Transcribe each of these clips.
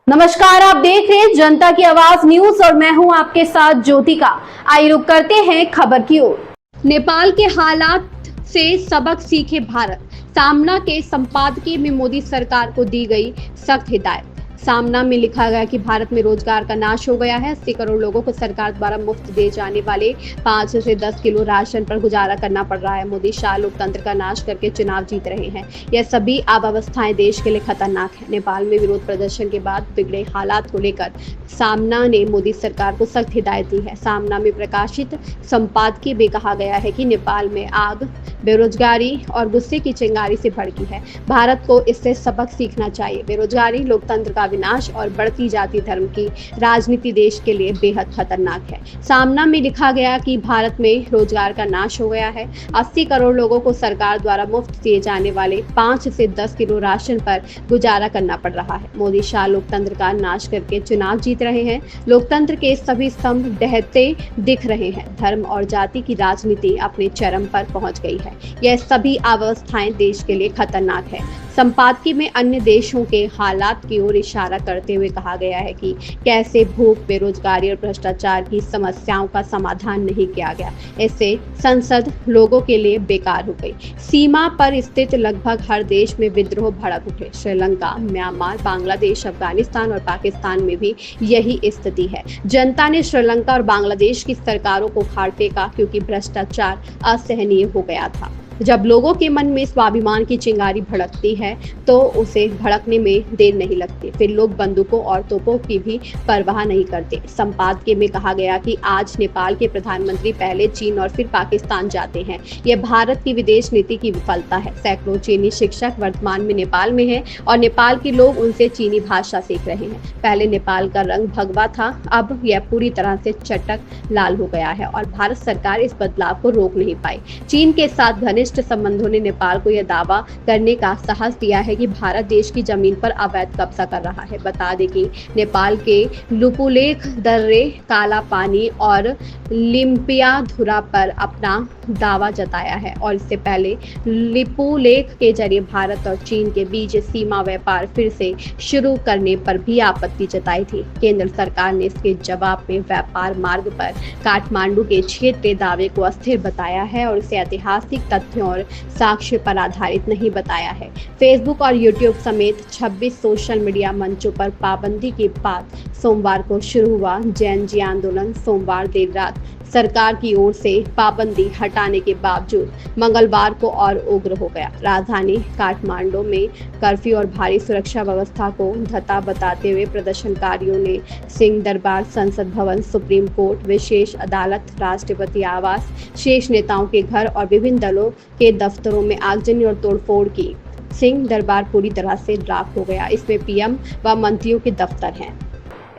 नमस्कार, आप देख रहे हैं जनता की आवाज न्यूज और मैं हूं आपके साथ ज्योतिका। आइए रुक करते हैं खबर की ओर। नेपाल के हालात से सबक सीखे भारत। सामना के संपादकीय में मोदी सरकार को दी गई सख्त हिदायत। सामना में लिखा गया कि भारत में रोजगार का नाश हो गया है। 80 करोड़ लोगों को सरकार द्वारा मुफ्त दिए जाने वाले 5 से 10 किलो राशन पर गुजारा करना पड़ रहा है। मोदी शाह लोकतंत्र का नाश करके चुनाव जीत रहे हैं। यह सभी अव्यवस्थाएं देश के लिए खतरनाक है। नेपाल में विरोध प्रदर्शन के बाद बिगड़े हालात को लेकर सामना ने मोदी सरकार को सख्त हिदायत दी है। सामना में प्रकाशित संपादकीय में कहा गया है कि नेपाल में आग, बेरोजगारी और गुस्से की चिंगारी से भड़की है। भारत को इससे सबक सीखना चाहिए। बेरोजगारी, लोकतंत्र का विनाश और बढ़ती जाति धर्म की राजनीति देश के लिए बेहद खतरनाक है। सामना में लिखा गया कि भारत में रोजगार का नाश हो गया है। 80 करोड़ लोगों को सरकार द्वारा मुफ्त दिए जाने वाले 5 से 10 किलो राशन पर गुजारा करना पड़ रहा है। मोदी शाह लोकतंत्र का नाश करके चुनाव जीत रहे हैं। लोकतंत्र के सभी स्तंभ ढहते दिख रहे हैं। धर्म और जाति की राजनीति अपने चरम पर पहुंच गई है। यह सभी अवस्थाएं देश के लिए खतरनाक है। संपादकीय में अन्य देशों के हालात की ओर इशारा करते हुए कहा गया है कि कैसे भूख, बेरोजगारी और भ्रष्टाचार की समस्याओं का समाधान नहीं किया गया। इससे संसद लोगों के लिए बेकार हो गई। सीमा पर स्थित लगभग हर देश में विद्रोह भड़क उठे। श्रीलंका, म्यांमार, बांग्लादेश, अफगानिस्तान और पाकिस्तान में भी यही स्थिति है। जनता ने श्रीलंका और बांग्लादेश की सरकारों को उखाड़ फेंका क्योंकि भ्रष्टाचार असहनीय हो गया था। जब लोगों के मन में स्वाभिमान की चिंगारी भड़कती है तो उसे भड़कने में देर नहीं लगती। फिर लोग बंदूकों और तोपों की भी परवाह नहीं करते। संपादकीय में कहा गया कि आज नेपाल के प्रधानमंत्री पहले चीन और फिर पाकिस्तान जाते हैं। यह भारत की विदेश नीति की विफलता है। सैकड़ों चीनी शिक्षक वर्तमान में नेपाल में हैं और नेपाल के लोग उनसे चीनी भाषा सीख रहे हैं। पहले नेपाल का रंग भगवा था, अब यह पूरी तरह से चटक लाल हो गया है और भारत सरकार इस बदलाव को रोक नहीं पाई। चीन के साथ घनिष्ठ संबंधों ने नेपाल को यह दावा करने का साहस दिया है कि भारत देश की जमीन पर अवैध कब्जा कर रहा है। बता दें कि नेपाल के लुपुलेख दर्रे, काला पानी और लिम्पियाधुरा पर अपना दावा जताया है और इससे पहले लिपुलेख के जरिए भारत और चीन के बीच सीमा व्यापार फिर से शुरू करने पर भी आपत्ति जताई थी। केंद्र सरकार ने इसके जवाब में व्यापार मार्ग पर काठमांडू के क्षेत्रीय दावे को अस्थिर बताया है और इसे ऐतिहासिक तथ्यों और साक्ष्य पर आधारित नहीं बताया है। फेसबुक और यूट्यूब समेत 26 सोशल मीडिया मंचों पर पाबंदी के बाद सोमवार को शुरू हुआ जैन जी आंदोलन सोमवार देर रात सरकार की ओर से पाबंदी हटाने के बावजूद मंगलवार को और उग्र हो गया। राजधानी काठमांडू में कर्फ्यू और भारी सुरक्षा व्यवस्था को धता बताते हुए प्रदर्शनकारियों ने सिंह दरबार, संसद भवन, सुप्रीम कोर्ट, विशेष अदालत, राष्ट्रपति आवास, शीर्ष नेताओं के घर और विभिन्न दलों के दफ्तरों में आगजनी और तोड़फोड़ की। सिंह दरबार पूरी तरह से राख हो गया। इसमें पीएम व मंत्रियों के दफ्तर हैं।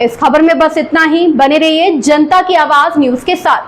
इस खबर में बस इतना ही। बने रहिए जनता की आवाज न्यूज के साथ।